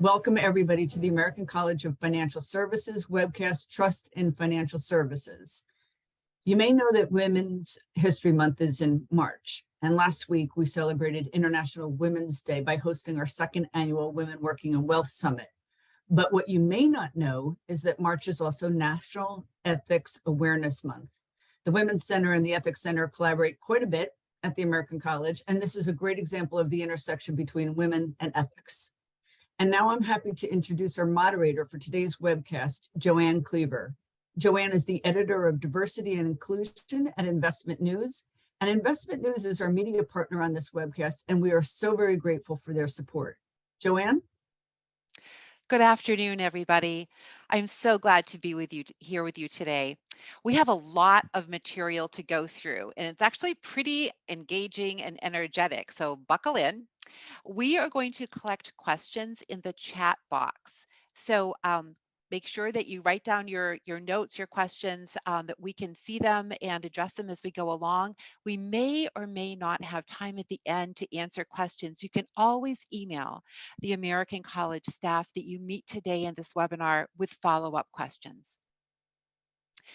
Welcome everybody to the American College of Financial Services webcast, Trust in Financial Services. You may know that Women's History Month is in March, and last week we celebrated International Women's Day by hosting our second annual Women Working in Wealth Summit. But what you may not know is that March is also National Ethics Awareness Month. The Women's Center and the Ethics Center collaborate quite a bit at the American College, and this is a great example of the intersection between women and ethics. And now I'm happy to introduce our moderator for today's webcast, Joanne Cleaver. Joanne is the editor of Diversity and Inclusion at Investment News. And Investment News is our media partner on this webcast, and we are so very grateful for their support. Joanne? Good afternoon, everybody. I'm so glad to be here with you today. We have a lot of material to go through, and it's actually pretty engaging and energetic, so buckle in. We are going to collect questions in the chat box. So make sure that you write down your notes, your questions, that we can see them and address them as we go along. We may or may not have time at the end to answer questions. You can always email the American College staff that you meet today in this webinar with follow-up questions.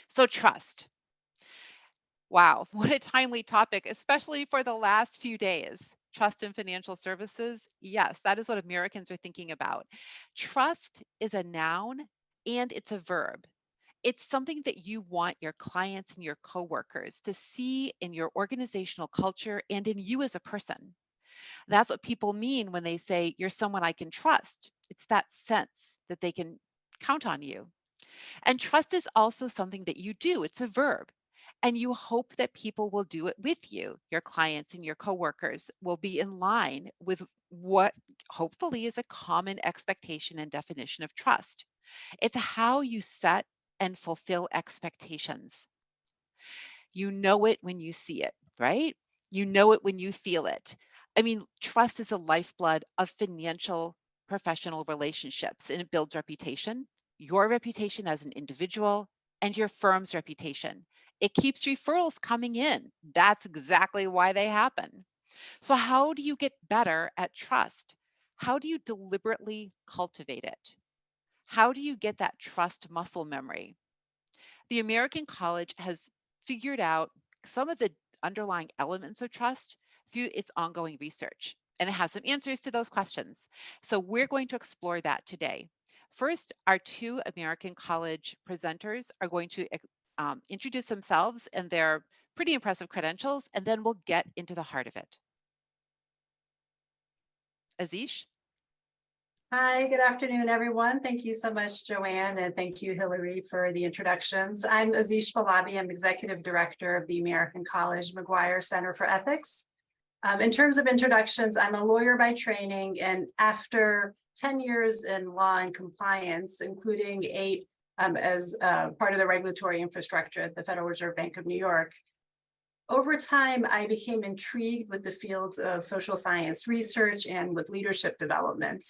So trust. Wow, what a timely topic, especially for the last few days. Trust in financial services. Yes, that is what Americans are thinking about. Trust is a noun and it's a verb. It's something that you want your clients and your coworkers to see in your organizational culture and in you as a person. That's what people mean when they say you're someone I can trust. It's that sense that they can count on you. And trust is also something that you do. It's a verb. And you hope that people will do it with you. Your clients and your coworkers will be in line with what hopefully is a common expectation and definition of trust. It's how you set and fulfill expectations. You know it when you see it, right? You know it when you feel it. I mean, trust is the lifeblood of financial professional relationships, and it builds reputation, your reputation as an individual, and your firm's reputation. It keeps referrals coming in. That's exactly why they happen. So how do you get better at trust? How do you deliberately cultivate it? How do you get that trust muscle memory? The American College has figured out some of the underlying elements of trust through its ongoing research, and it has some answers to those questions. So we're going to explore that today. First, our two American College presenters are going to introduce themselves and their pretty impressive credentials, and then we'll get into the heart of it. Azish? Hi, good afternoon, everyone. Thank you so much, Joanne, and thank you, Hillary, for the introductions. I'm Azish Balabi. I'm Executive Director of the American College McGuire Center for Ethics. In terms of introductions, I'm a lawyer by training, and after 10 years in law and compliance, including 8 as part of the regulatory infrastructure at the Federal Reserve Bank of New York, over time, I became intrigued with the fields of social science research and with leadership development.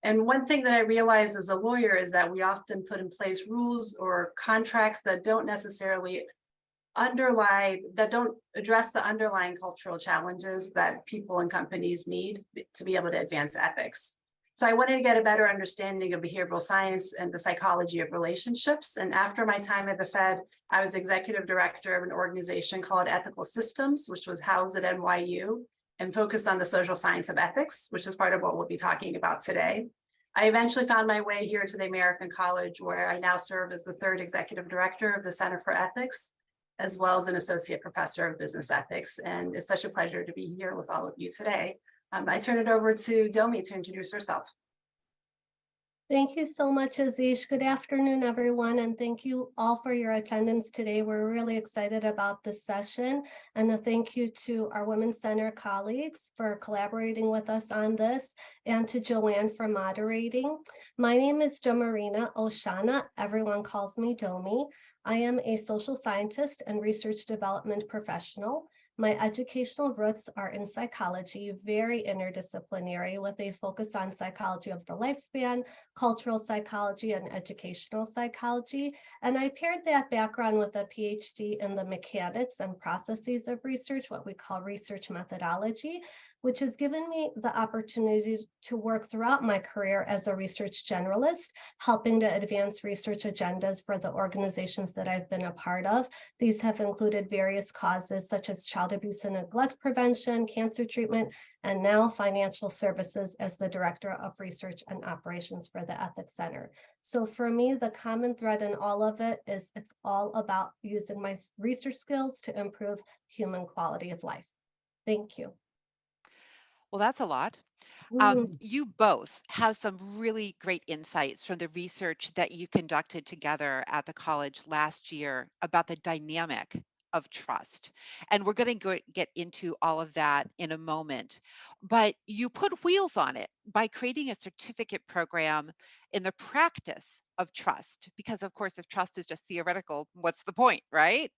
And one thing that I realized as a lawyer is that we often put in place rules or contracts that don't necessarily don't address the underlying cultural challenges that people and companies need to be able to advance ethics. So I wanted to get a better understanding of behavioral science and the psychology of relationships. And after my time at the Fed, I was executive director of an organization called Ethical Systems, which was housed at NYU and focused on the social science of ethics, which is part of what we'll be talking about today. I eventually found my way here to the American College, where I now serve as the 3rd executive director of the Center for Ethics, as well as an associate professor of business ethics. And it's such a pleasure to be here with all of you today. I turn it over to Domi to introduce herself. Thank you so much, Azish. Good afternoon, everyone, and thank you all for your attendance today. We're really excited about this session, and a thank you to our Women's Center colleagues for collaborating with us on this, and to Joanne for moderating. My name is Domarina Oshana. Everyone calls me Domi. I am a social scientist and research development professional. My educational roots are in psychology, very interdisciplinary, with a focus on psychology of the lifespan, cultural psychology, and educational psychology. And I paired that background with a PhD in the mechanics and processes of research, what we call research methodology. which has given me the opportunity to work throughout my career as a research generalist, helping to advance research agendas for the organizations that I've been a part of. These have included various causes such as child abuse and neglect prevention, cancer treatment, and now financial services as the Director of Research and Operations for the Ethics Center. So for me, the common thread in all of it is it's all about using my research skills to improve human quality of life. Thank you. Well, that's a lot. Mm. You both have some really great insights from the research that you conducted together at the college last year about the dynamic of trust. And we're going to get into all of that in a moment. But you put wheels on it by creating a certificate program in the practice of trust. Because, of course, if trust is just theoretical, what's the point, right?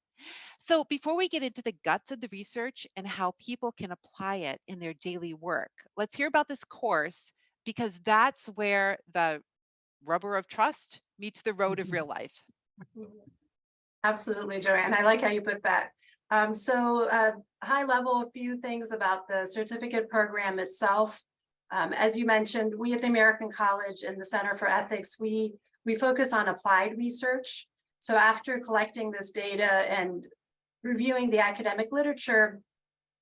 So before we get into the guts of the research and how people can apply it in their daily work, let's hear about this course because that's where the rubber of trust meets the road of real life. Absolutely, Joanne. I like how you put that. High level, a few things about the certificate program itself. As you mentioned, we at the American College and the Center for Ethics, we focus on applied research. So after collecting this data and reviewing the academic literature,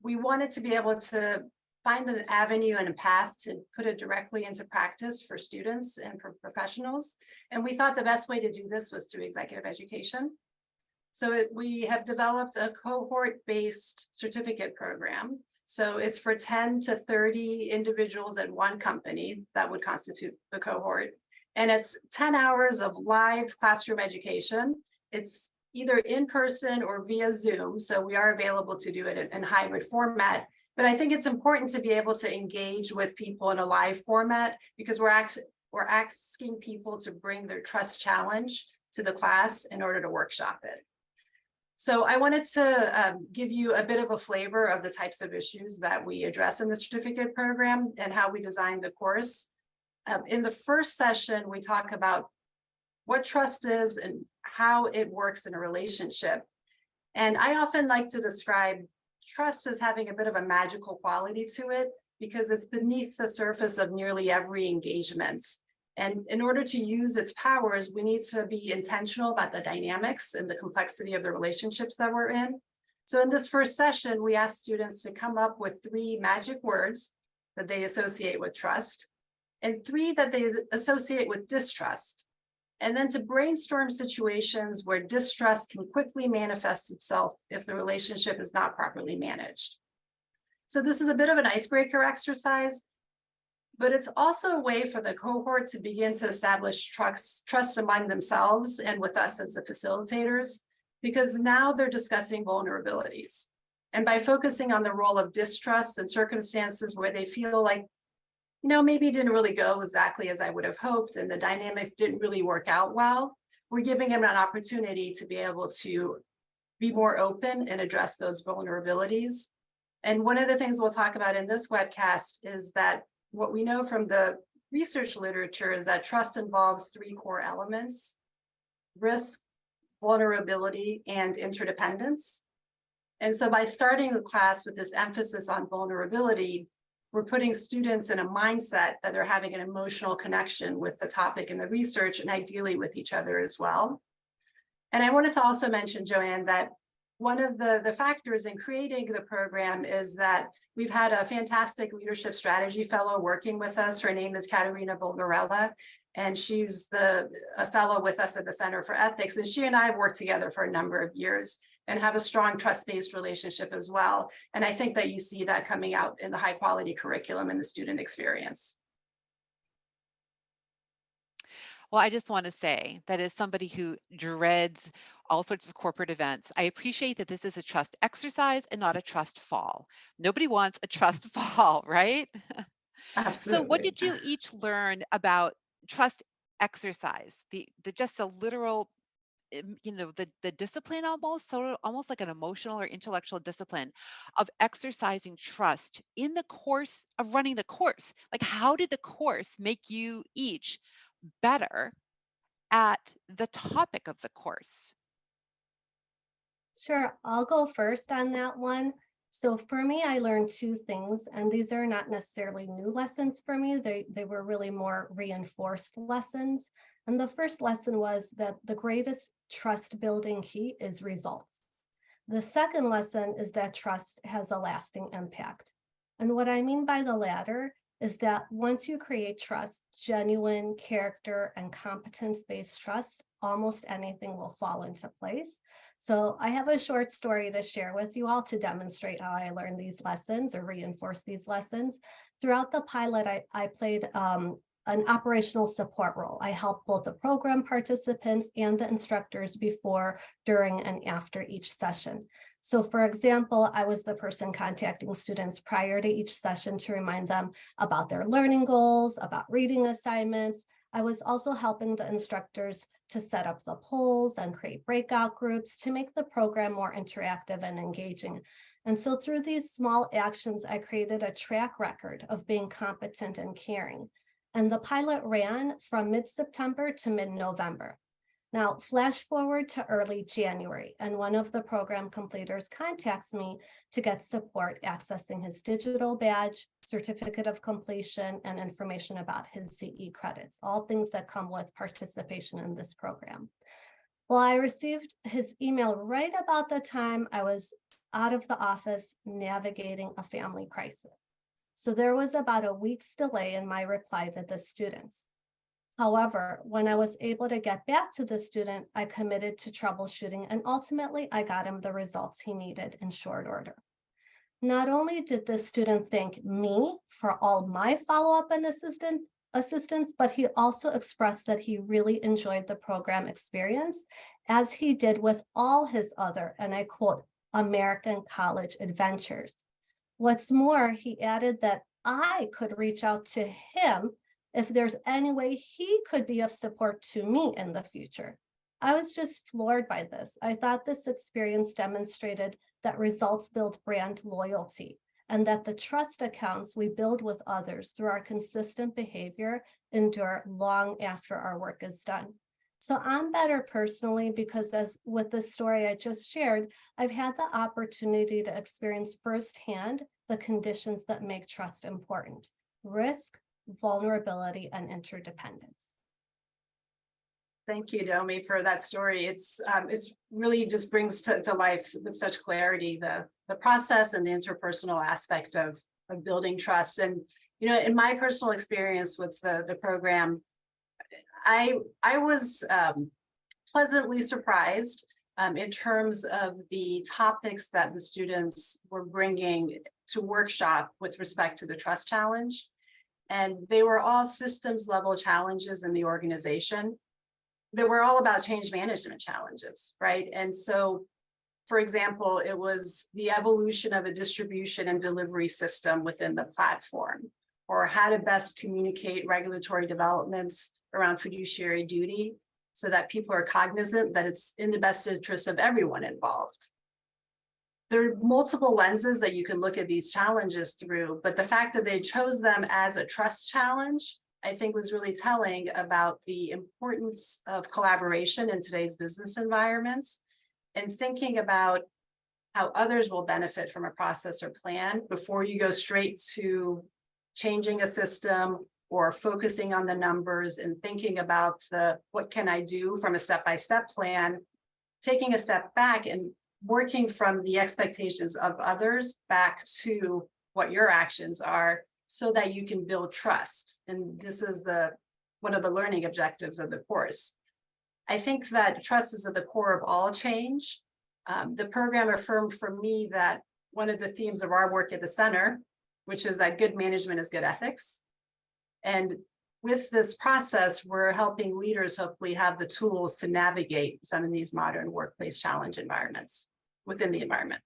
we wanted to be able to find an avenue and a path to put it directly into practice for students and for professionals. And we thought the best way to do this was through executive education. So we have developed a cohort-based certificate program. So it's for 10 to 30 individuals at one company that would constitute the cohort. And it's 10 hours of live classroom education. It's either in person or via Zoom. So we are available to do it in hybrid format. But I think it's important to be able to engage with people in a live format because we're asking people to bring their trust challenge to the class in order to workshop it. So I wanted to give you a bit of a flavor of the types of issues that we address in the certificate program and how we designed the course. In the first session, we talk about what trust is and how it works in a relationship. And I often like to describe trust as having a bit of a magical quality to it because it's beneath the surface of nearly every engagement. And in order to use its powers, we need to be intentional about the dynamics and the complexity of the relationships that we're in. So in this first session, we asked students to come up with 3 magic words that they associate with trust and 3 that they associate with distrust. And then to brainstorm situations where distrust can quickly manifest itself if the relationship is not properly managed. So this is a bit of an icebreaker exercise, but it's also a way for the cohort to begin to establish trust among themselves and with us as the facilitators, because now they're discussing vulnerabilities. And by focusing on the role of distrust in circumstances where they feel like, maybe it didn't really go exactly as I would have hoped and the dynamics didn't really work out well, we're giving them an opportunity to be able to be more open and address those vulnerabilities. And one of the things we'll talk about in this webcast is that what we know from the research literature is that trust involves 3 core elements: risk, vulnerability, and interdependence. And so by starting the class with this emphasis on vulnerability, we're putting students in a mindset that they're having an emotional connection with the topic and the research and ideally with each other as well. And I wanted to also mention, Joanne, that one of the factors in creating the program is that we've had a fantastic leadership strategy fellow working with us. Her name is Katerina Bulgarella, and she's a fellow with us at the Center for Ethics. And she and I have worked together for a number of years and have a strong trust-based relationship as well. And I think that you see that coming out in the high quality curriculum and the student experience. Well, I just want to say that as somebody who dreads all sorts of corporate events, I appreciate that this is a trust exercise and not a trust fall. Nobody wants a trust fall, right? Absolutely. So what did you each learn about trust exercise? The just the literal, the discipline almost like an emotional or intellectual discipline of exercising trust in the course of running the course. Like, how did the course make you each better at the topic of the course? Sure, I'll go first on that one. So for me, I learned two things, and these are not necessarily new lessons for me. They were really more reinforced lessons. And the first lesson was that the greatest trust building key is results. The second lesson is that trust has a lasting impact. And what I mean by the latter is that once you create trust, genuine character and competence-based trust, almost anything will fall into place. So I have a short story to share with you all to demonstrate how I learned these lessons or reinforce these lessons. Throughout the pilot, I played an operational support role. I helped both the program participants and the instructors before, during, and after each session. So for example, I was the person contacting students prior to each session to remind them about their learning goals, about reading assignments. I was also helping the instructors to set up the polls and create breakout groups to make the program more interactive and engaging. And so through these small actions, I created a track record of being competent and caring. And the pilot ran from mid-September to mid-November. Now, flash forward to early January, and one of the program completers contacts me to get support accessing his digital badge, certificate of completion, and information about his CE credits, all things that come with participation in this program. Well, I received his email right about the time I was out of the office navigating a family crisis. So there was about a week's delay in my reply to the students. However, when I was able to get back to the student, I committed to troubleshooting, and ultimately I got him the results he needed in short order. Not only did the student thank me for all my follow-up and assistance, but he also expressed that he really enjoyed the program experience, as he did with all his other, and I quote, American college adventures. What's more, he added that I could reach out to him if there's any way he could be of support to me in the future. I was just floored by this. I thought this experience demonstrated that results build brand loyalty, and that the trust accounts we build with others through our consistent behavior endure long after our work is done. So I'm better personally because, as with the story I just shared, I've had the opportunity to experience firsthand the conditions that make trust important: risk, vulnerability, and interdependence. Thank you, Domi, for that story. It's really just brings to life with such clarity the process and the interpersonal aspect of building trust. And in my personal experience with the program, I was pleasantly surprised in terms of the topics that the students were bringing to workshop with respect to the trust challenge. And they were all systems level challenges in the organization. They were all about change management challenges, right? And so, for example, it was the evolution of a distribution and delivery system within the platform, or how to best communicate regulatory developments around fiduciary duty so that people are cognizant that it's in the best interest of everyone involved. There are multiple lenses that you can look at these challenges through, but the fact that they chose them as a trust challenge, I think, was really telling about the importance of collaboration in today's business environments, and thinking about how others will benefit from a process or plan before you go straight to changing a system or focusing on the numbers and thinking about what can I do from a step-by-step plan, taking a step back and working from the expectations of others back to what your actions are so that you can build trust. And this is one of the learning objectives of the course. I think that trust is at the core of all change. The program affirmed for me that one of the themes of our work at the center, which is that good management is good ethics. And with this process, we're helping leaders hopefully have the tools to navigate some of these modern workplace challenge environments within the environment.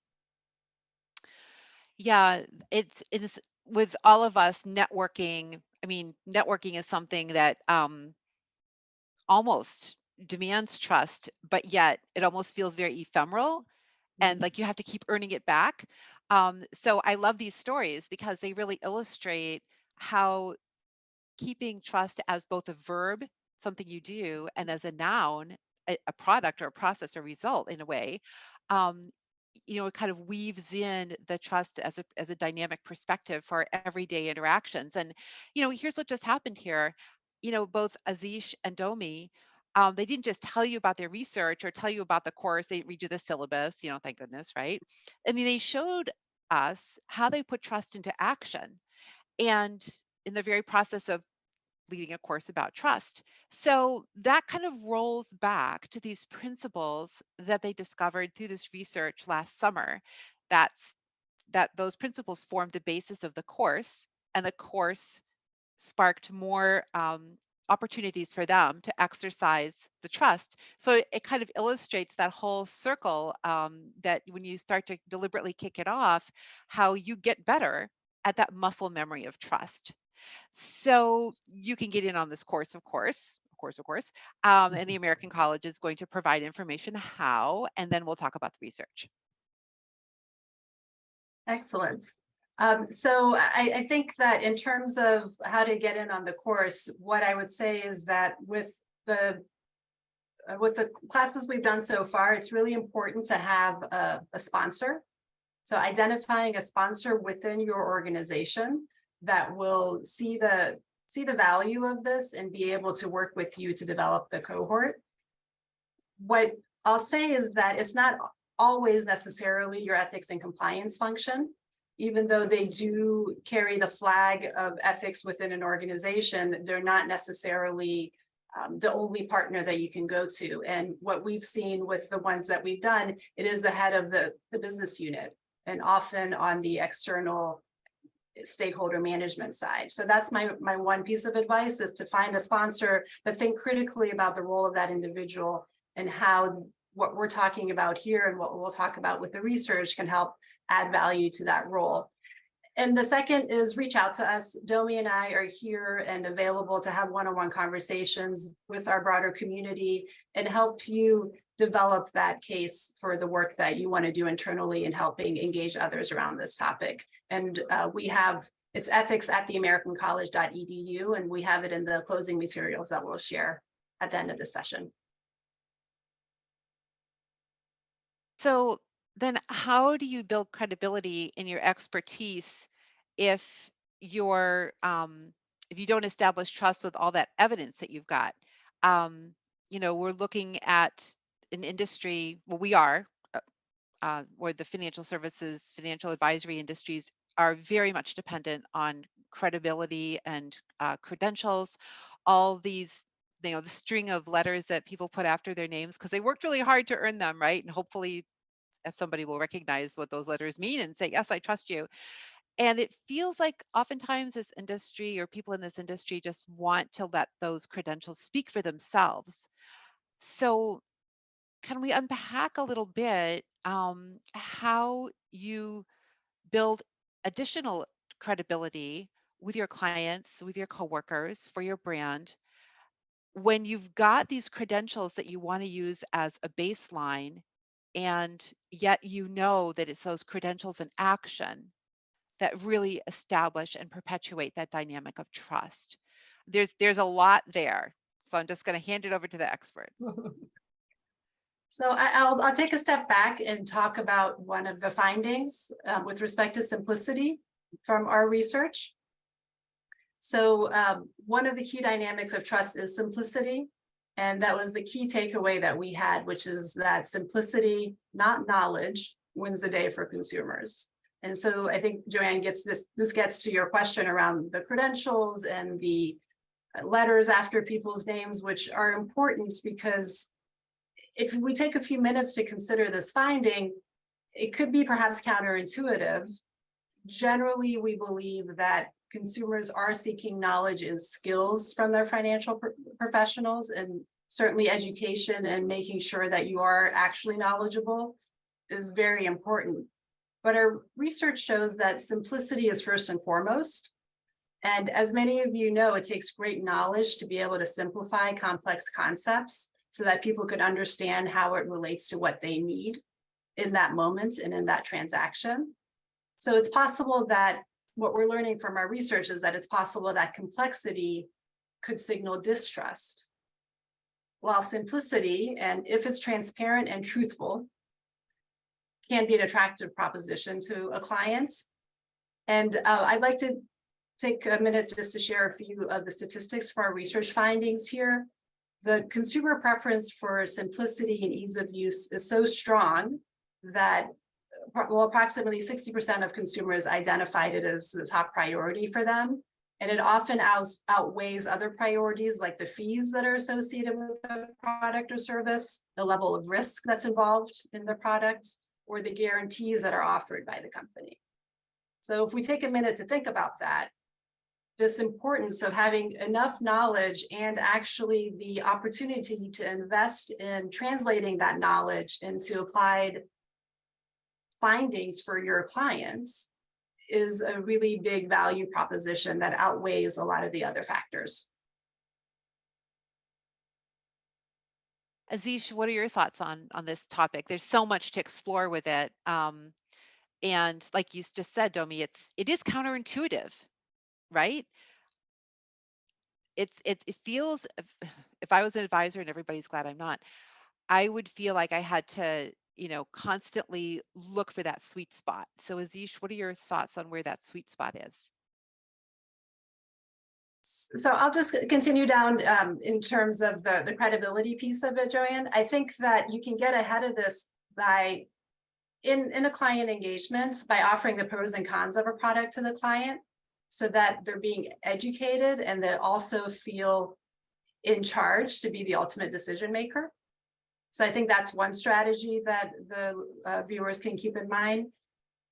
Yeah, it's with all of us networking. I mean, networking is something that almost demands trust, but yet it almost feels very ephemeral, and like you have to keep earning it back. So I love these stories because they really illustrate how keeping trust as both a verb, something you do, and as a noun, a product or a process or result in a way, it kind of weaves in the trust as a dynamic perspective for our everyday interactions. And, here's what just happened here. Both Azish and Domi, they didn't just tell you about their research or tell you about the course. They read you the syllabus, thank goodness, right? I mean, they showed us how they put trust into action. And in the very process of leading a course about trust. So that kind of rolls back to these principles that they discovered through this research last summer. That those principles formed the basis of the course, and the course sparked more opportunities for them to exercise the trust. So it kind of illustrates that whole circle, that when you start to deliberately kick it off, how you get better at that muscle memory of trust. So you can get in on this course, of course. And the American College is going to provide information how, and then we'll talk about the research. Excellent. So I think that in terms of how to get in on the course, what I would say is that with the classes we've done so far, it's really important to have a sponsor. So identifying a sponsor within your organization that will see the value of this and be able to work with you to develop the cohort. What I'll say is that it's not always necessarily your ethics and compliance function, even though they do carry the flag of ethics within an organization. They're not necessarily the only partner that you can go to. And what we've seen with the ones that we've done, it is the head of the business unit, and often on the external stakeholder management side. So that's my one piece of advice, is to find a sponsor, but think critically about the role of that individual and how what we're talking about here and what we'll talk about with the research can help add value to that role. And the second is reach out to us. Domi and I are here and available to have one-on-one conversations with our broader community and help you develop that case for the work that you want to do internally in helping engage others around this topic. And it's ethics@theamericancollege.edu, and we have it in the closing materials that we'll share at the end of the session. So then how do you build credibility in your expertise if you don't establish trust with all that evidence that you've got? We're looking at an industry, well, we are, where the financial services, financial advisory industries are very much dependent on credibility and credentials, all these, the string of letters that people put after their names because they worked really hard to earn them, right? And hopefully if somebody will recognize what those letters mean and say, yes, I trust you. And it feels like oftentimes this industry or people in this industry just want to let those credentials speak for themselves. So can we unpack a little bit how you build additional credibility with your clients, with your coworkers, for your brand, when you've got these credentials that you want to use as a baseline, and yet that it's those credentials in action that really establish and perpetuate that dynamic of trust? There's a lot there. So I'm just going to hand it over to the experts. So I'll take a step back and talk about one of the findings with respect to simplicity from our research. So one of the key dynamics of trust is simplicity. And that was the key takeaway that we had, which is that simplicity, not knowledge, wins the day for consumers. And so I think Joanne this gets to your question around the credentials and the letters after people's names, which are important because if we take a few minutes to consider this finding, it could be perhaps counterintuitive. Generally, we believe that consumers are seeking knowledge and skills from their financial professionals, and certainly education and making sure that you are actually knowledgeable is very important. But our research shows that simplicity is first and foremost. And as many of you know, it takes great knowledge to be able to simplify complex concepts so that people could understand how it relates to what they need in that moment and in that transaction. So it's possible that what we're learning from our research is that it's possible that complexity could signal distrust, while simplicity, and if it's transparent and truthful, can be an attractive proposition to a client. And I'd like to take a minute just to share a few of the statistics for our research findings here. The consumer preference for simplicity and ease of use is so strong that, well, approximately 60% of consumers identified it as the top priority for them. And it often outweighs other priorities like the fees that are associated with the product or service, the level of risk that's involved in the product, or the guarantees that are offered by the company. So if we take a minute to think about that, this importance of having enough knowledge and actually the opportunity to invest in translating that knowledge into applied findings for your clients is a really big value proposition that outweighs a lot of the other factors. Azish, what are your thoughts on this topic? There's so much to explore with it. And like you just said, Domi, it is counterintuitive, right? It feels, if I was an advisor, and everybody's glad I'm not, I would feel like I had to, constantly look for that sweet spot. So Azish, what are your thoughts on where that sweet spot is? So I'll just continue down in terms of the credibility piece of it, Joanne. I think that you can get ahead of this by in a client engagement by offering the pros and cons of a product to the client so that they're being educated and they also feel in charge to be the ultimate decision maker. So I think that's one strategy that the viewers can keep in mind.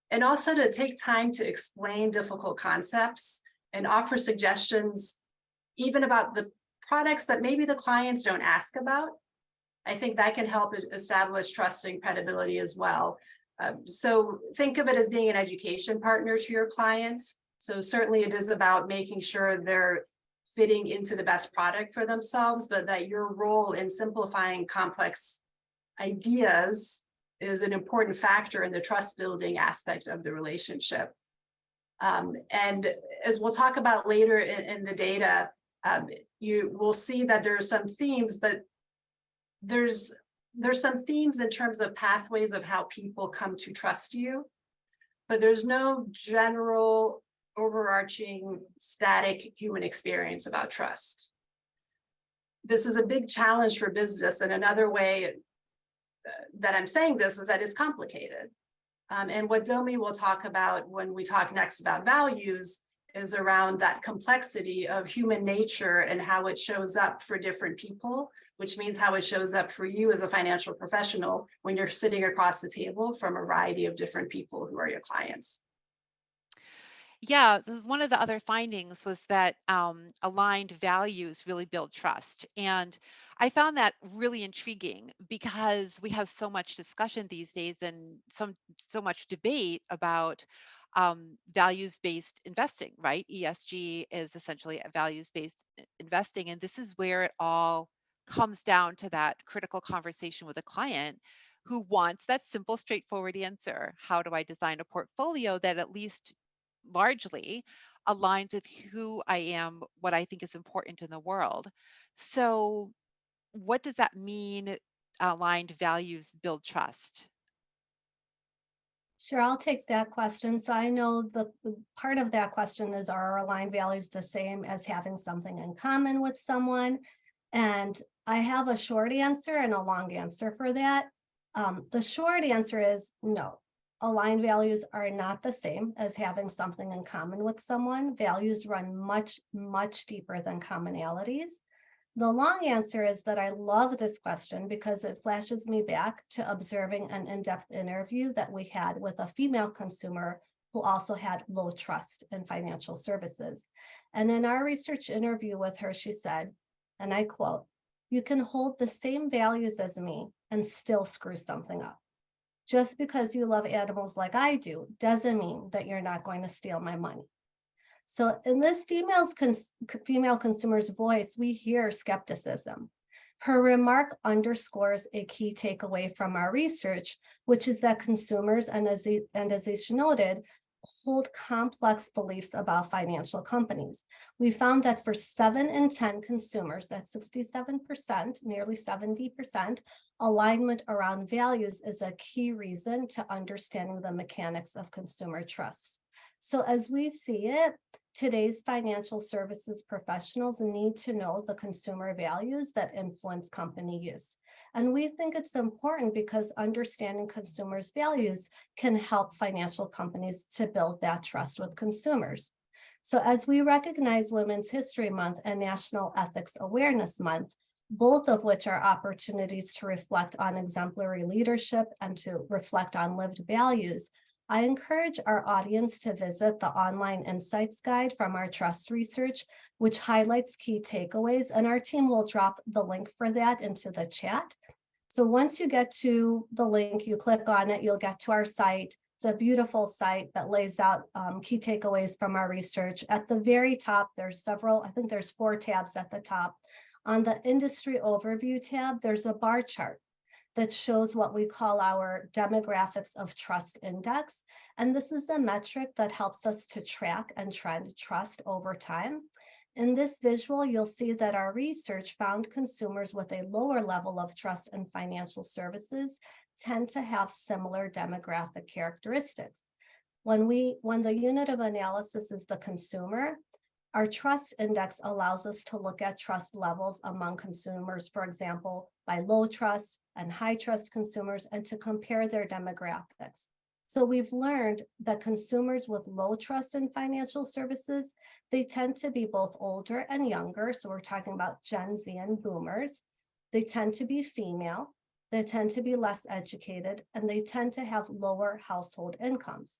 And also to take time to explain difficult concepts and offer suggestions, even about the products that maybe the clients don't ask about. I think that can help establish trust and credibility as well. So think of it as being an education partner to your clients. So certainly it is about making sure they're fitting into the best product for themselves, but that your role in simplifying complex ideas is an important factor in the trust building aspect of the relationship. And as we'll talk about later in the data, you will see that there are some themes, but there's some themes in terms of pathways of how people come to trust you, but there's no general overarching static human experience about trust. This is a big challenge for business, and another way that I'm saying this is that it's complicated. And what Domi will talk about when we talk next about values is around that complexity of human nature and how it shows up for different people, which means how it shows up for you as a financial professional when you're sitting across the table from a variety of different people who are your clients. Yeah, one of the other findings was that aligned values really build trust. And I found that really intriguing because we have so much discussion these days and so much debate about values-based investing, right? ESG is essentially a values-based investing. And this is where it all comes down to that critical conversation with a client who wants that simple, straightforward answer. How do I design a portfolio that at least largely aligns with who I am, what I think is important in the world? So what does that mean, aligned values build trust? Sure, I'll take that question. So I know the part of that question is, are our aligned values the same as having something in common with someone? And I have a short answer and a long answer for that. The short answer is no. Aligned values are not the same as having something in common with someone. Values run much, much deeper than commonalities. The long answer is that I love this question because it flashes me back to observing an in-depth interview that we had with a female consumer who also had low trust in financial services. And in our research interview with her, she said, and I quote, "You can hold the same values as me and still screw something up. Just because you love animals like I do doesn't mean that you're not going to steal my money." So in this female consumer's voice, we hear skepticism. Her remark underscores a key takeaway from our research, which is that consumers, and as Azish noted, hold complex beliefs about financial companies. We found that for 7 in 10 consumers, that's 67%, nearly 70%, alignment around values is a key reason to understanding the mechanics of consumer trust. So as we see it, today's financial services professionals need to know the consumer values that influence company use. And we think it's important because understanding consumers' values can help financial companies to build that trust with consumers. So as we recognize Women's History Month and National Ethics Awareness Month, both of which are opportunities to reflect on exemplary leadership and to reflect on lived values, I encourage our audience to visit the online insights guide from our trust research, which highlights key takeaways, and our team will drop the link for that into the chat. So once you get to the link, you click on it, you'll get to our site. It's a beautiful site that lays out key takeaways from our research. At the very top, there's several, I think there's 4 tabs at the top. On the industry overview tab, there's a bar chart that shows what we call our demographics of trust index. And this is a metric that helps us to track and trend trust over time. In this visual, you'll see that our research found consumers with a lower level of trust in financial services tend to have similar demographic characteristics. When the unit of analysis is the consumer, our trust index allows us to look at trust levels among consumers, for example, by low trust and high trust consumers, and to compare their demographics. So we've learned that consumers with low trust in financial services, they tend to be both older and younger. So we're talking about Gen Z and boomers. They tend to be female, they tend to be less educated, and they tend to have lower household incomes.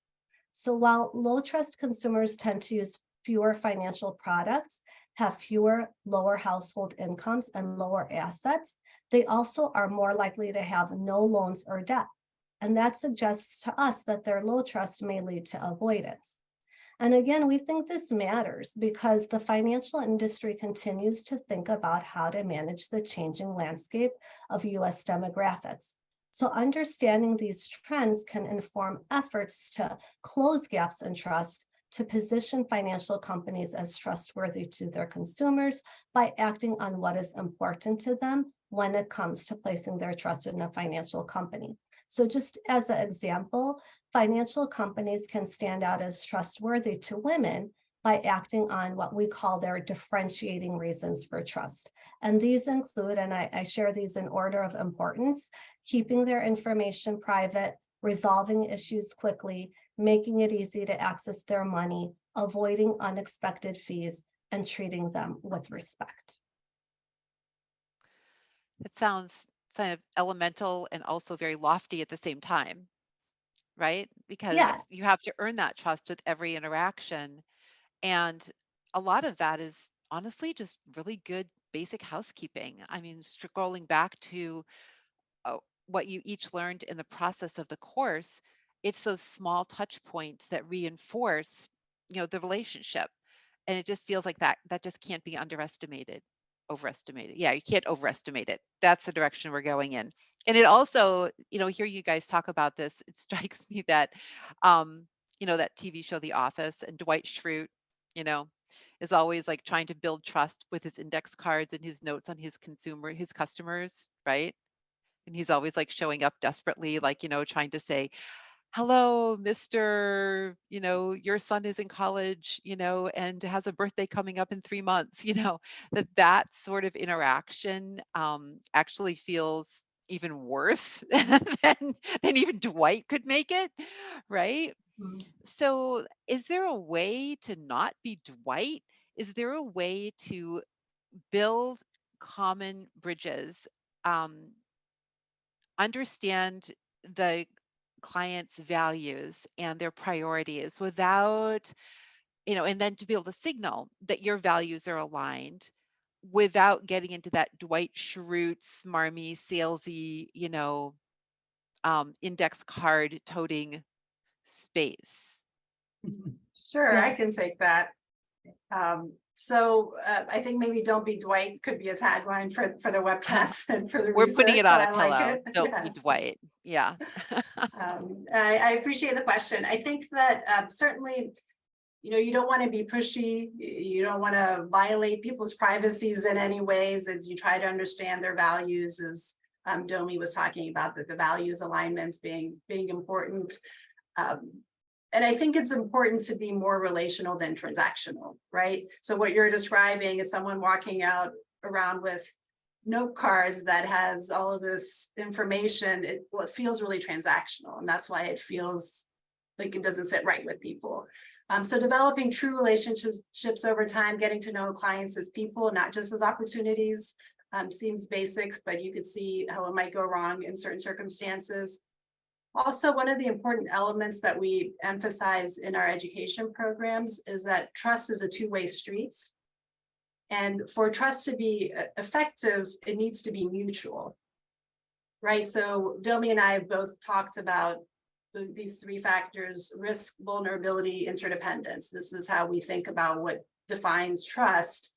So while low trust consumers tend to use fewer financial products, have fewer lower household incomes and lower assets, they also are more likely to have no loans or debt. And that suggests to us that their low trust may lead to avoidance. And again, we think this matters because the financial industry continues to think about how to manage the changing landscape of US demographics. So understanding these trends can inform efforts to close gaps in trust, to position financial companies as trustworthy to their consumers by acting on what is important to them when it comes to placing their trust in a financial company. So just as an example, financial companies can stand out as trustworthy to women by acting on what we call their differentiating reasons for trust. And these include, and I share these in order of importance, keeping their information private, resolving issues quickly, making it easy to access their money, avoiding unexpected fees, and treating them with respect. It sounds kind of elemental and also very lofty at the same time, right? Because Yeah. you have to earn that trust with every interaction. And a lot of that is honestly just really good basic housekeeping. I mean, scrolling back to what you each learned in the process of the course, it's those small touch points that reinforce, the relationship. And it just feels like that just can't be overestimated. Yeah, you can't overestimate it. That's the direction we're going in. And it also, hear you guys talk about this, it strikes me that, that TV show, The Office, and Dwight Schrute, is always like trying to build trust with his index cards and his notes on his customers, right? And he's always like showing up desperately, like, trying to say, hello, Mr., your son is in college, and has a birthday coming up in 3 months, that sort of interaction actually feels even worse than even Dwight could make it, right? Mhm. So is there a way to not be Dwight? Is there a way to build common bridges, understand the client's values and their priorities without, and then to be able to signal that your values are aligned without getting into that Dwight Schrute, smarmy, salesy, index card toting space? Sure, I Yeah. can take that. I think maybe "Don't be Dwight" could be a tagline for the webcast and for the We're research. putting it so on I a like pillow. it. Don't be Yes. Dwight. Yeah. I appreciate the question. I think that certainly, you don't want to be pushy. You don't want to violate people's privacies in any ways as you try to understand their values, as Domi was talking about, that the values alignments being important. And I think it's important to be more relational than transactional, right? So what you're describing is someone walking around with note cards that has all of this information. It feels really transactional, and that's why it feels like it doesn't sit right with people. So developing true relationships over time, getting to know clients as people, not just as opportunities, seems basic, but you could see how it might go wrong in certain circumstances. Also, one of the important elements that we emphasize in our education programs is that trust is a two-way street. And for trust to be effective, it needs to be mutual, right? So Domi and I have both talked about these three factors: risk, vulnerability, interdependence. This is how we think about what defines trust.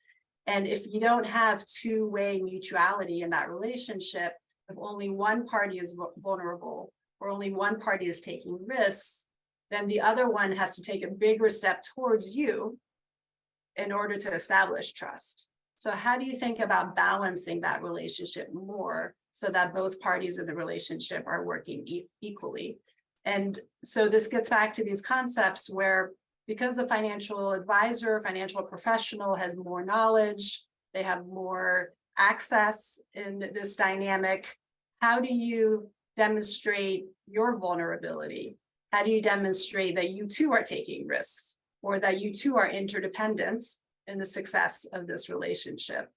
And if you don't have two-way mutuality in that relationship, if only one party is vulnerable or only one party is taking risks, then the other one has to take a bigger step towards you in order to establish trust. So how do you think about balancing that relationship more so that both parties of the relationship are working equally? And so this gets back to these concepts where, because the financial advisor, financial professional has more knowledge, they have more access in this dynamic, how do you demonstrate your vulnerability? How do you demonstrate that you too are taking risks, or that you too are interdependent in the success of this relationship?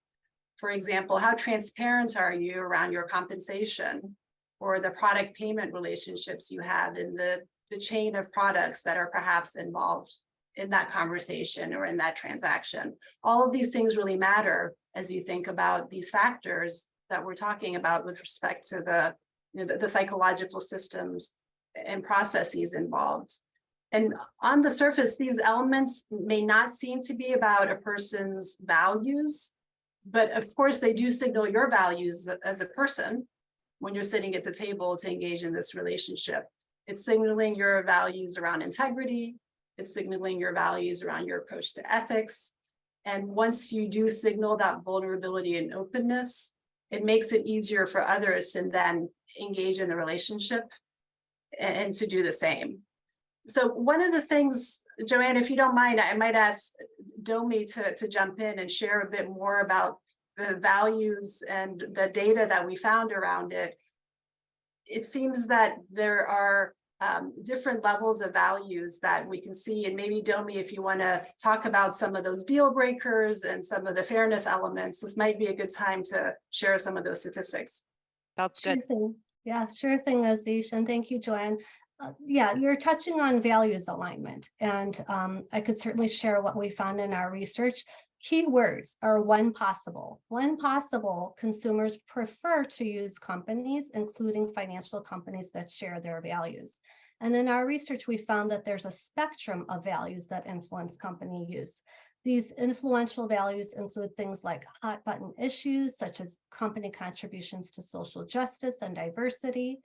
For example, how transparent are you around your compensation or the product payment relationships you have in the chain of products that are perhaps involved in that conversation or in that transaction? All of these things really matter as you think about these factors that we're talking about with respect to the psychological systems and processes involved. And on the surface, these elements may not seem to be about a person's values, but of course they do signal your values as a person when you're sitting at the table to engage in this relationship. It's signaling your values around integrity. It's signaling your values around your approach to ethics. And once you do signal that vulnerability and openness, it makes it easier for others to then engage in the relationship and to do the same. So one of the things, Joanne, if you don't mind, I might ask Domi to jump in and share a bit more about the values and the data that we found around it. It seems that there are different levels of values that we can see. And maybe Domi, if you want to talk about some of those deal breakers and some of the fairness elements, this might be a good time to share some of those statistics. That's good. Sure thing. Yeah, sure thing, Azish, and thank you, Joanne. Yeah, you're touching on values alignment, and I could certainly share what we found in our research. Keywords are when possible. When possible, consumers prefer to use companies, including financial companies that share their values. And in our research, we found that there's a spectrum of values that influence company use. These influential values include things like hot button issues, such as company contributions to social justice and diversity.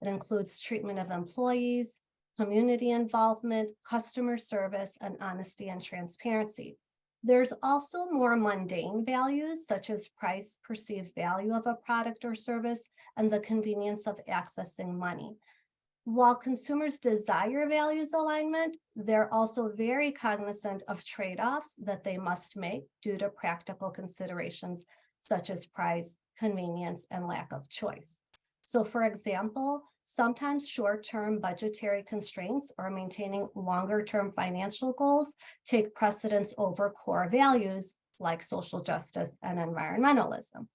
It includes treatment of employees, community involvement, customer service, and honesty and transparency. There's also more mundane values, such as price, perceived value of a product or service, and the convenience of accessing money. While consumers desire values alignment, they're also very cognizant of trade-offs that they must make due to practical considerations, such as price, convenience, and lack of choice. So for example, sometimes short-term budgetary constraints or maintaining longer-term financial goals take precedence over core values like social justice and environmentalism.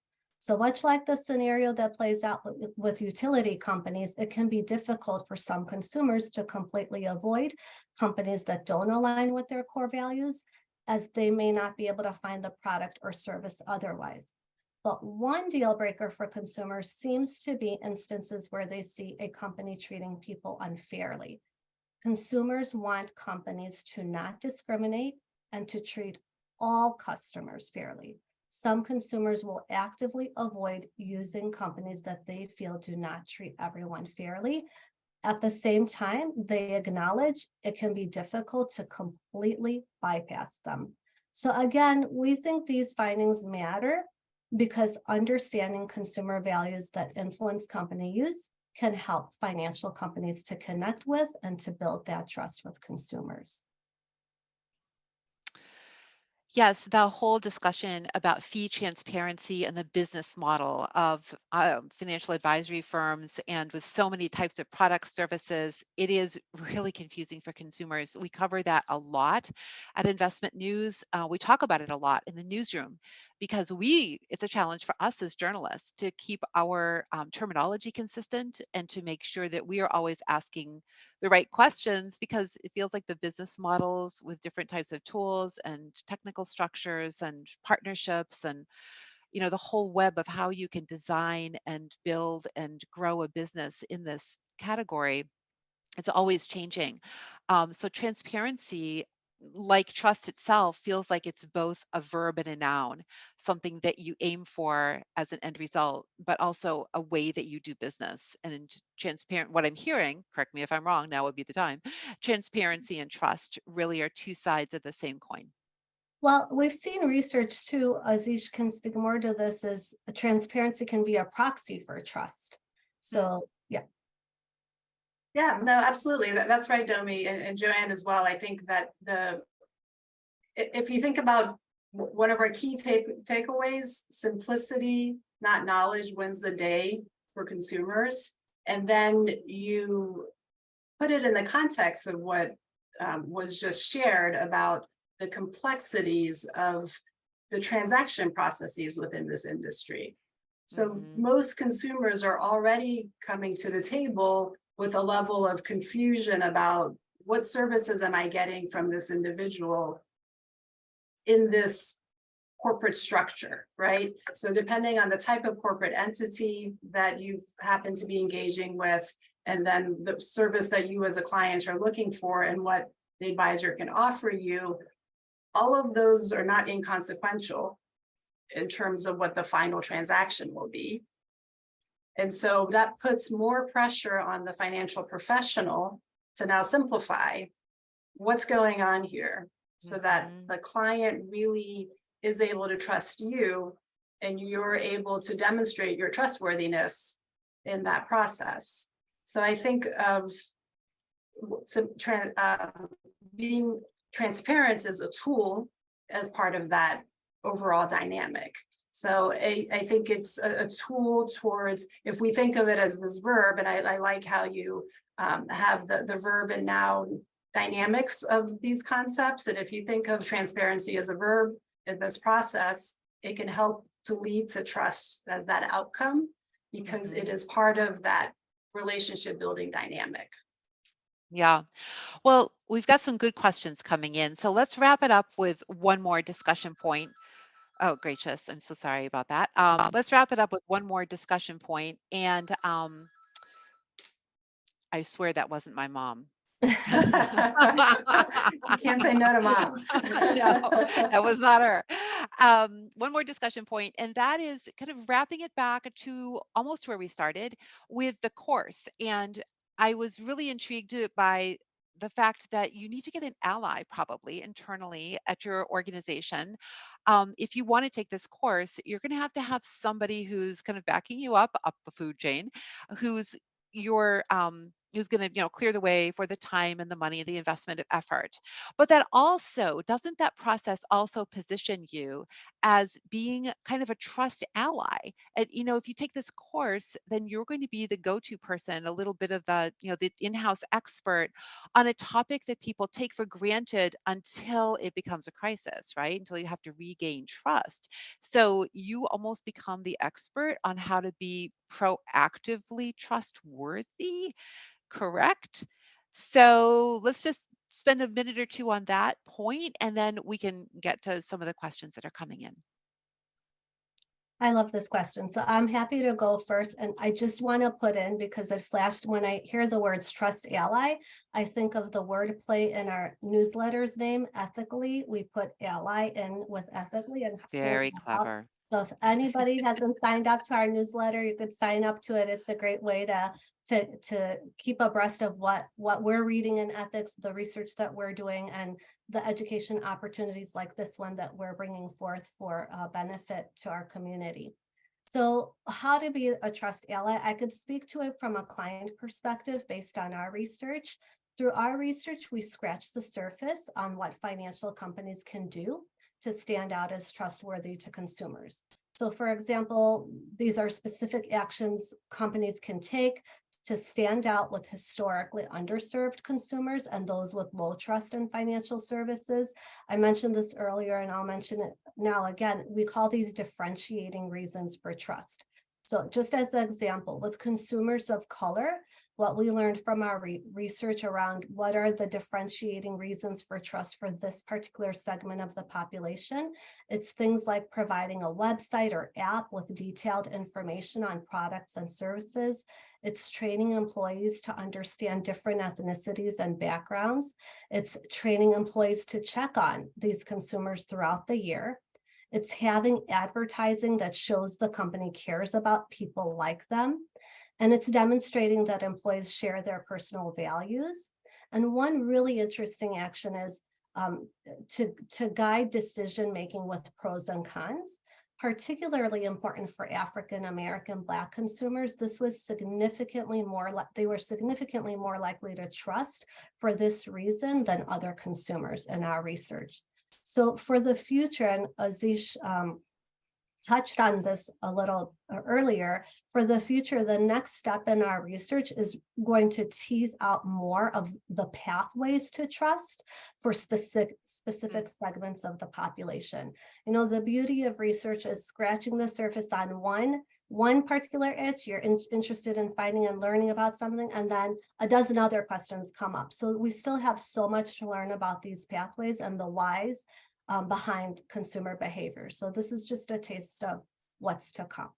So much like the scenario that plays out with utility companies, it can be difficult for some consumers to completely avoid companies that don't align with their core values, as they may not be able to find the product or service otherwise. But one deal breaker for consumers seems to be instances where they see a company treating people unfairly. Consumers want companies to not discriminate and to treat all customers fairly. Some consumers will actively avoid using companies that they feel do not treat everyone fairly. At the same time, they acknowledge it can be difficult to completely bypass them. So again, we think these findings matter because understanding consumer values that influence company use can help financial companies to connect with and to build that trust with consumers. Yes, the whole discussion about fee transparency and the business model of financial advisory firms, and with so many types of products, services, it is really confusing for consumers. We cover that a lot at Investment News. We talk about it a lot in the newsroom because it's a challenge for us as journalists to keep our terminology consistent and to make sure that we are always asking the right questions, because it feels like the business models with different types of tools and technical structures and partnerships and the whole web of how you can design and build and grow a business in this category, it's always changing. So transparency, like trust itself, feels like it's both a verb and a noun, something that you aim for as an end result, but also a way that you do business. And transparent, what I'm hearing, correct me if I'm wrong, now would be the time, transparency and trust really are two sides of the same coin. Well, we've seen research too, Azish can speak more to this, is transparency can be a proxy for trust. So, yeah. Yeah, no, absolutely. That's right, Domi, and Joanne as well. I think that if you think about one of our key takeaways, simplicity, not knowledge, wins the day for consumers. And then you put it in the context of what was just shared about the complexities of the transaction processes within this industry. So most consumers are already coming to the table with a level of confusion about what services am I getting from this individual in this corporate structure, right? So depending on the type of corporate entity that you happen to be engaging with, and then the service that you as a client are looking for and what the advisor can offer you, all of those are not inconsequential in terms of what the final transaction will be. And so that puts more pressure on the financial professional to now simplify what's going on here so that the client really is able to trust you and you're able to demonstrate your trustworthiness in that process. So I think of being transparent as a tool as part of that overall dynamic. So I think it's a tool towards, if we think of it as this verb, and I like how you have the verb and noun dynamics of these concepts. And if you think of transparency as a verb in this process, it can help to lead to trust as that outcome, because it is part of that relationship building dynamic. Yeah. Well, we've got some good questions coming in. So let's wrap it up with one more discussion point. Oh, gracious. I'm so sorry about that. Let's wrap it up with one more discussion point. And I swear that wasn't my mom. You can't say no to mom. No, that was not her. One more discussion point, and that is kind of wrapping it back to almost where we started with the course. And I was really intrigued by the fact that you need to get an ally probably internally at your organization. If you want to take this course, you're going to have somebody who's kind of backing you up the food chain, who's who's going to clear the way for the time and the money, the investment of effort. But that also, doesn't that process also position you as being kind of a trust ally? And if you take this course, then you're going to be the go-to person, a little bit of the the in-house expert on a topic that people take for granted until it becomes a crisis, right? Until you have to regain trust. So you almost become the expert on how to be proactively trustworthy, correct? So let's just spend a minute or two on that point, and then we can get to some of the questions that are coming in. I love this question. So I'm happy to go first. And I just want to put in, because it flashed when I hear the words trust ally, I think of the wordplay in our newsletter's name, ethically. We put ally in with ethically. And Very clever. so if anybody hasn't signed up to our newsletter, you could sign up to it. It's a great way to keep abreast of what we're reading in ethics, the research that we're doing, and the education opportunities like this one that we're bringing forth for benefit to our community. So how to be a trust ally? I could speak to it from a client perspective based on our research. Through our research, we scratch the surface on what financial companies can do to stand out as trustworthy to consumers. So for example, these are specific actions companies can take to stand out with historically underserved consumers and those with low trust in financial services. I mentioned this earlier and I'll mention it now again. We call these differentiating reasons for trust. So just as an example, with consumers of color, what we learned from our research around what are the differentiating reasons for trust for this particular segment of the population, it's things like providing a website or app with detailed information on products and services. It's training employees to understand different ethnicities and backgrounds. It's training employees to check on these consumers throughout the year. It's having advertising that shows the company cares about people like them. And it's demonstrating that employees share their personal values. And one really interesting action is to guide decision-making with pros and cons, particularly important for African-American Black consumers. This was significantly more, they were significantly more likely to trust for this reason than other consumers in our research. So for the future, and Azish touched on this a little earlier, for the future, the next step in our research is going to tease out more of the pathways to trust for specific segments of the population. You know, the beauty of research is scratching the surface on one particular itch. You're interested in finding and learning about something, and then a dozen other questions come up. So we still have so much to learn about these pathways and the whys behind consumer behavior. So this is just a taste of what's to come.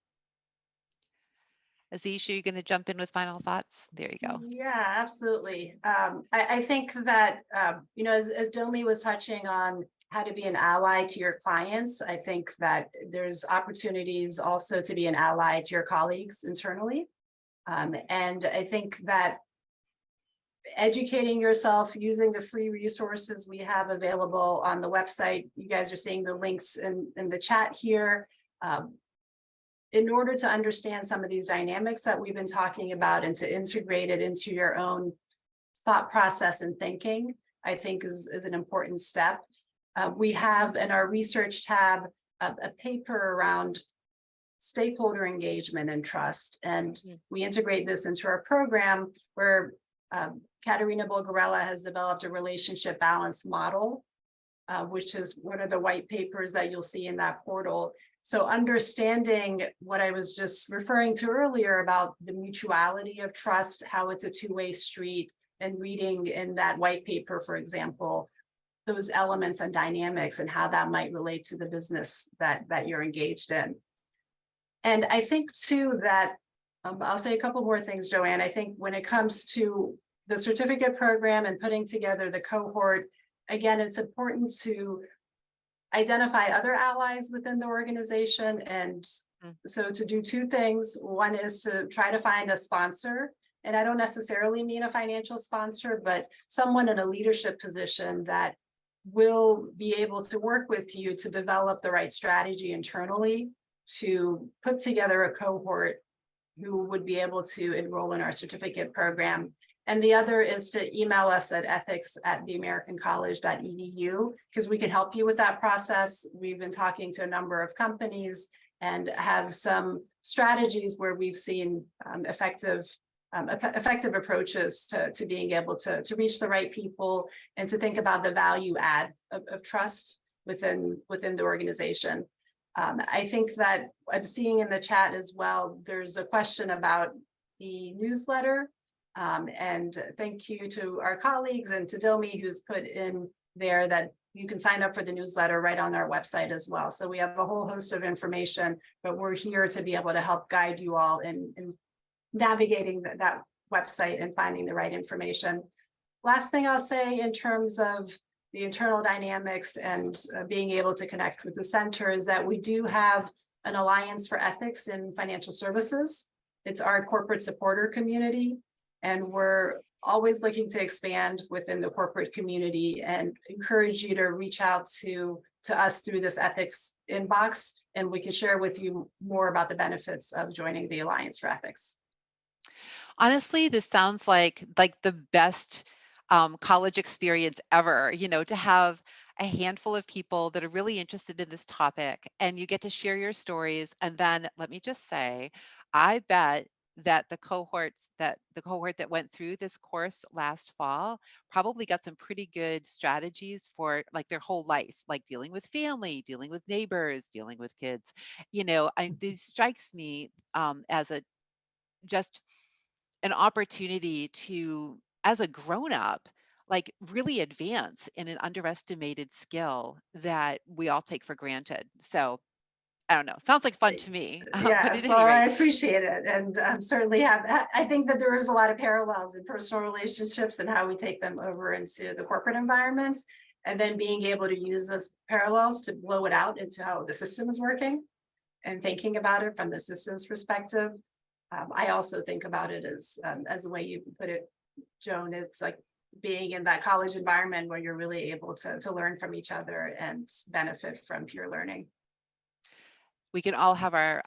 Azish, are you going to jump in with final thoughts? There you go. Yeah, absolutely. I think that, you know, as Domi was touching on how to be an ally to your clients, I think that there's opportunities also to be an ally to your colleagues internally. And I think that educating yourself using the free resources we have available on the website, you guys are seeing the links in the chat here, in order to understand some of these dynamics that we've been talking about and to integrate it into your own thought process and thinking, I think is an important step. We have in our research tab a paper around stakeholder engagement and trust, and we integrate this into our program where Katerina Bulgarella has developed a relationship balance model, which is one of the white papers that you'll see in that portal. So understanding what I was just referring to earlier about the mutuality of trust, how it's a two-way street, and reading in that white paper, for example, those elements and dynamics and how that might relate to the business that you're engaged in. And I think too that, I'll say a couple more things, Joanne. I think when it comes to the certificate program and putting together the cohort, again, it's important to identify other allies within the organization. And so to do two things. One is to try to find a sponsor. And I don't necessarily mean a financial sponsor, but someone in a leadership position that will be able to work with you to develop the right strategy internally to put together a cohort who would be able to enroll in our certificate program. And the other is to email us at ethics@theamericancollege.edu, because we can help you with that process. We've been talking to a number of companies and have some strategies where we've seen effective approaches to being able to reach the right people and to think about the value add of trust within the organization. I think that I'm seeing in the chat as well, there's a question about the newsletter. And thank you to our colleagues and to Domi, who's put in there that you can sign up for the newsletter right on our website as well. So we have a whole host of information, but we're here to be able to help guide you all in navigating that website and finding the right information. Last thing I'll say in terms of the internal dynamics and being able to connect with the center is that we do have an Alliance for Ethics in Financial Services. It's our corporate supporter community, and we're always looking to expand within the corporate community and encourage you to reach out to us through this ethics inbox, and we can share with you more about the benefits of joining the Alliance for Ethics. Honestly, this sounds like the best college experience ever, to have a handful of people that are really interested in this topic, and you get to share your stories. And then let me just say, I bet that the cohort that went through this course last fall probably got some pretty good strategies for like their whole life, like dealing with family, dealing with neighbors, dealing with kids. This strikes me as just an opportunity to, as a grown-up, like really advance in an underestimated skill that we all take for granted. So I don't know. Sounds like fun to me. Yeah, But at so any I rate, appreciate it, and certainly have. I think that there is a lot of parallels in personal relationships and how we take them over into the corporate environments, and then being able to use those parallels to blow it out into how the system is working, and thinking about it from the system's perspective. I also think about it as the way you put it, Joan. It's like being in that college environment where you're really able to learn from each other and benefit from peer learning. we can all have our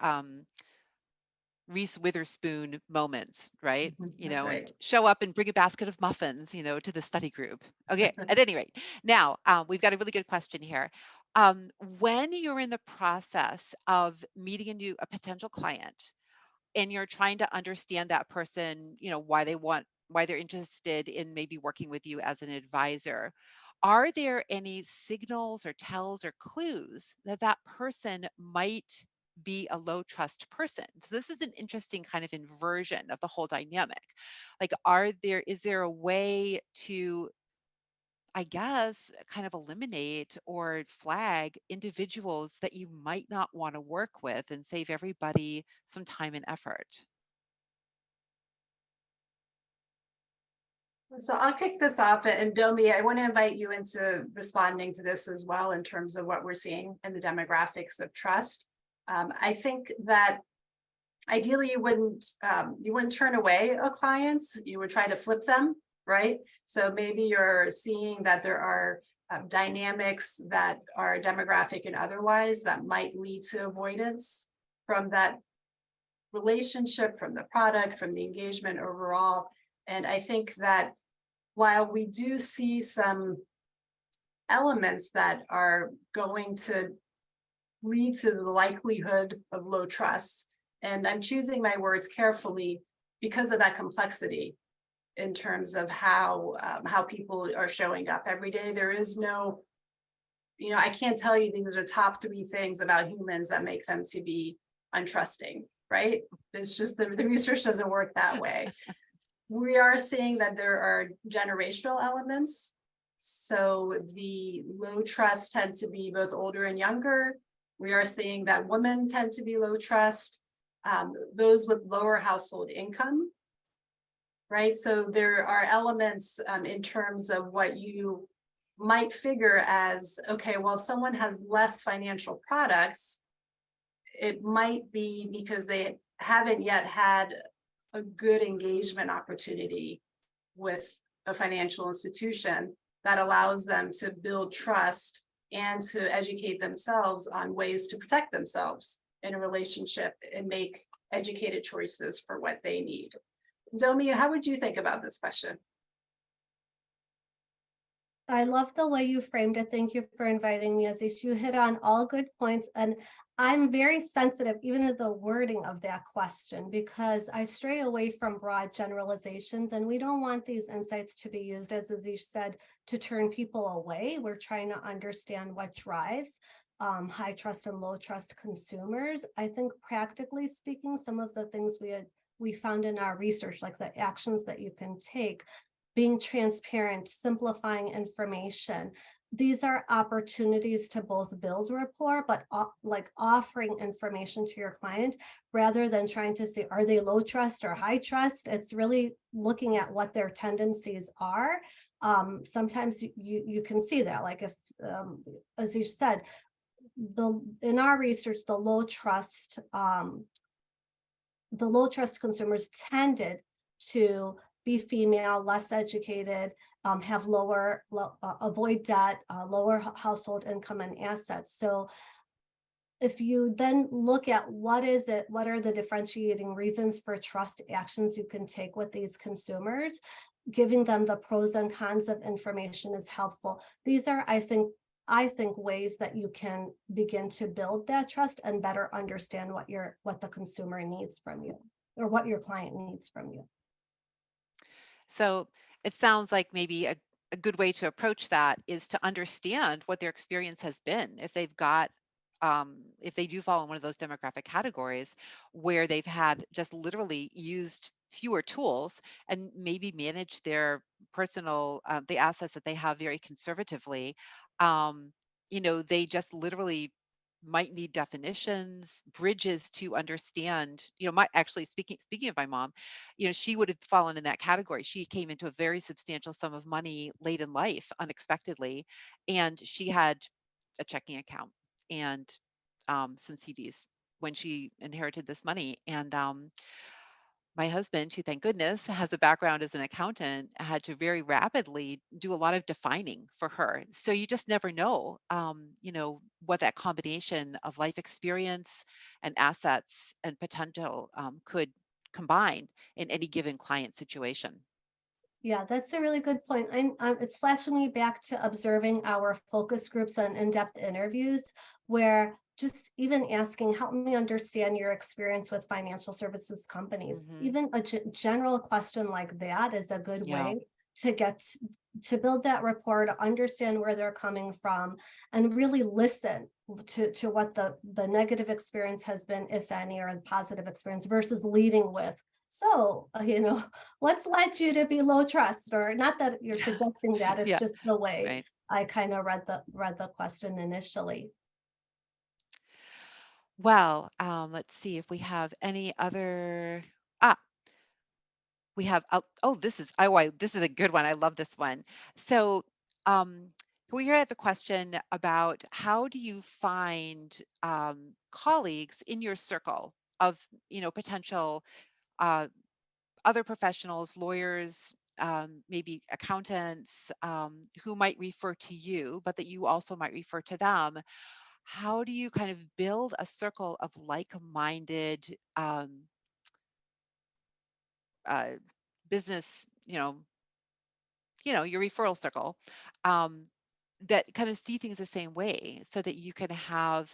Reese Witherspoon moments, right? That's right. And show up and bring a basket of muffins, to the study group. Okay, at any rate, now we've got a really good question here. When you're in the process of meeting a potential client, and you're trying to understand that person, why they're interested in maybe working with you as an advisor, are there any signals or tells or clues that that person might be a low trust person? So this is an interesting kind of inversion of the whole dynamic. Like, is there a way to, I guess, kind of eliminate or flag individuals that you might not want to work with and save everybody some time and effort? So I'll kick this off, and Domi, I want to invite you into responding to this as well in terms of what we're seeing in the demographics of trust. I think that ideally you wouldn't turn away a clients, you would try to flip them, right? So maybe you're seeing that there are dynamics that are demographic and otherwise that might lead to avoidance from that relationship, from the product, from the engagement overall. And I think that while we do see some elements that are going to lead to the likelihood of low trust, and I'm choosing my words carefully because of that complexity in terms of how people are showing up every day. There is no, I can't tell you these are top 3 things about humans that make them to be untrusting, right? It's just the research doesn't work that way. We are seeing that there are generational elements. So the low trust tend to be both older and younger. We are seeing that women tend to be low trust, those with lower household income, right? So there are elements in terms of what you might figure as, okay, well, if someone has less financial products, it might be because they haven't yet had a good engagement opportunity with a financial institution that allows them to build trust and to educate themselves on ways to protect themselves in a relationship and make educated choices for what they need. Domi, how would you think about this question? I love the way you framed it. Thank you for inviting me, Azish. You hit on all good points, and I'm very sensitive even to the wording of that question because I stray away from broad generalizations, and we don't want these insights to be used, as Azish said, to turn people away. We're trying to understand what drives high trust and low trust consumers. I think practically speaking, some of the things we found in our research, like the actions that you can take, being transparent, simplifying information, these are opportunities to both build rapport, but like offering information to your client rather than trying to say, are they low trust or high trust? It's really looking at what their tendencies are. Sometimes you can see that, like if, as you said, in our research, the low trust consumers tended to be female, less educated, have avoid debt, lower household income and assets. So if you then look at what are the differentiating reasons for trust actions you can take with these consumers, giving them the pros and cons of information is helpful. These are, I think, ways that you can begin to build that trust and better understand what the consumer needs from you, or what your client needs from you. So it sounds like maybe a good way to approach that is to understand what their experience has been. If they've got, if they do fall in one of those demographic categories where they've had just literally used fewer tools and maybe manage their personal, the assets that they have very conservatively, they just literally might need definitions, bridges to understand, actually speaking of my mom, she would have fallen in that category. She came into a very substantial sum of money late in life unexpectedly, and she had a checking account and some CDs when she inherited this money. And my husband, who thank goodness has a background as an accountant, had to very rapidly do a lot of defining for her. So you just never know, what that combination of life experience and assets and potential could combine in any given client situation. Yeah, that's a really good point. It's flashing me back to observing our focus groups and in-depth interviews, where just even asking, help me understand your experience with financial services companies. Mhm. Even a general question like that is a good Yeah. way to build that rapport, to understand where they're coming from, and really listen to what the negative experience has been, if any, or the positive experience, versus leading with, so, what's led you to be low trust? Or not that you're suggesting that, it's Yeah, just the way right. I kind of read the question initially. Well, let's see if we have any other. Ah, we have. This is a good one. I love this one. So, we here have a question about how do you find colleagues in your circle of potential uh, other professionals, lawyers, maybe accountants, who might refer to you, but that you also might refer to them. How do you kind of build a circle of like-minded uh, business, your referral circle, um, that kind of see things the same way, so that you can have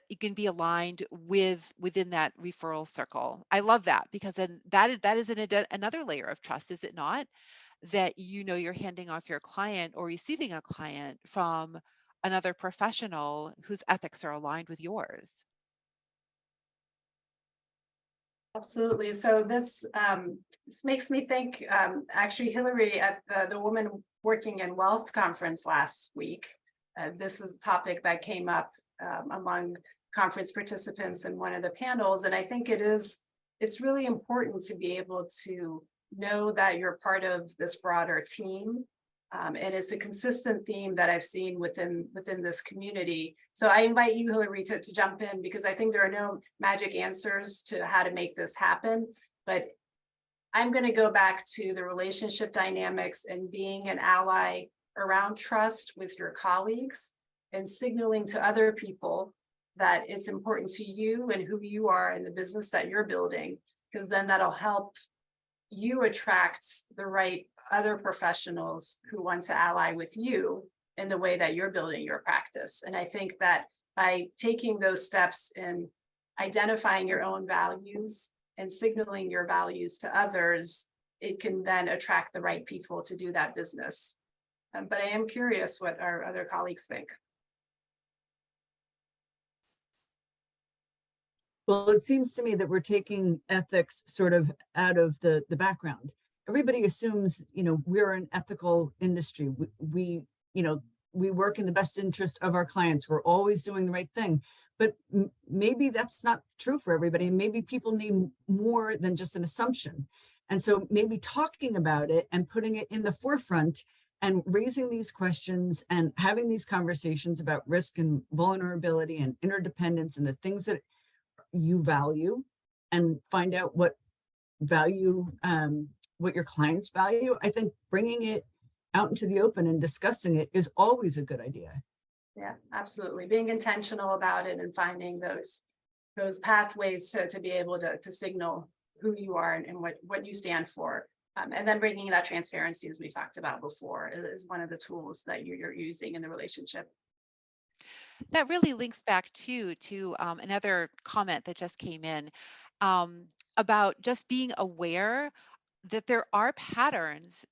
you can be aligned within that referral circle. I love that, because then that is another layer of trust, is it not? That you're handing off your client or receiving a client from another professional whose ethics are aligned with yours. Absolutely. So this makes me think, actually, Hillary, at the Women Working in Wealth conference last week, this is a topic that came up among conference participants in one of the panels. And I think it's really important to be able to know that you're part of this broader team. And it's a consistent theme that I've seen within this community. So I invite you, Hillary, to jump in, because I think there are no magic answers to how to make this happen. But I'm going to go back to the relationship dynamics and being an ally around trust with your colleagues, and signaling to other people that it's important to you and who you are in the business that you're building, because then that'll help you attract the right other professionals who want to ally with you in the way that you're building your practice. And I think that by taking those steps in identifying your own values and signaling your values to others, it can then attract the right people to do that business. But I am curious what our other colleagues think. Well, it seems to me that we're taking ethics sort of out of the background. Everybody assumes, we're an ethical industry. We we work in the best interest of our clients. We're always doing the right thing. But maybe that's not true for everybody. And maybe people need more than just an assumption. And so maybe talking about it and putting it in the forefront and raising these questions and having these conversations about risk and vulnerability and interdependence and the things that you value, and find out what your clients value. I think bringing it out into the open and discussing it is always a good idea. Yeah, absolutely. Being intentional about it and finding those pathways to be able to signal who you are and what you stand for. And then bringing that transparency, as we talked about before, is one of the tools that you're using in the relationship. That really links back to another comment that just came in about just being aware that there are patterns,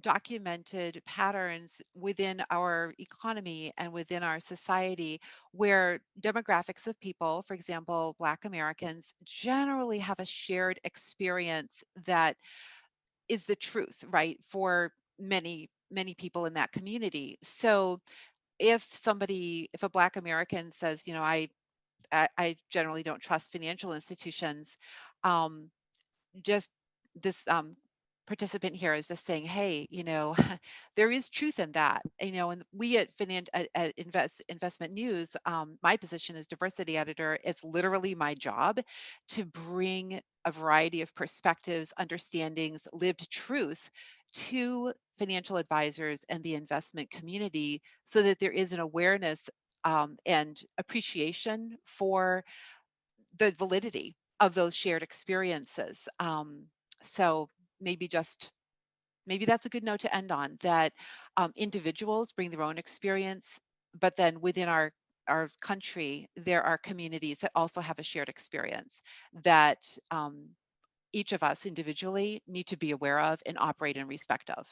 documented patterns within our economy and within our society, where demographics of people, for example, Black Americans, generally have a shared experience that is the truth, right, for many, many people in that community. So if a Black American says, I generally don't trust financial institutions, just this participant here is just saying, hey, there is truth in that, and we at Investment News, my position as diversity editor, it's literally my job to bring a variety of perspectives, understandings, lived truth to financial advisors and the investment community, so that there is an awareness and appreciation for the validity of those shared experiences. So maybe that's a good note to end on, that individuals bring their own experience, but then within our country, there are communities that also have a shared experience that each of us individually need to be aware of and operate in respect of.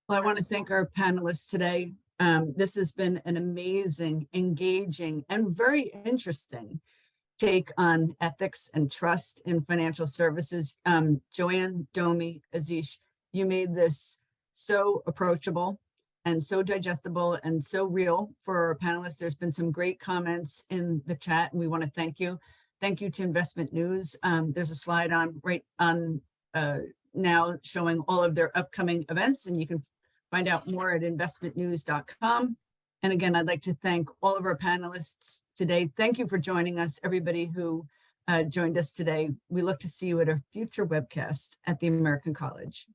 Well, I want to thank our panelists today. This has been an amazing, engaging, and very interesting take on ethics and trust in financial services. Joanne, Domi, Azish, you made this so approachable and so digestible and so real for our panelists. There's been some great comments in the chat, and we want to thank you. Thank you to Investment News. There's a slide right on now showing all of their upcoming events, and you can find out more at investmentnews.com. And again, I'd like to thank all of our panelists today. Thank you for joining us, everybody who joined us today. We look to see you at a future webcast at the American College.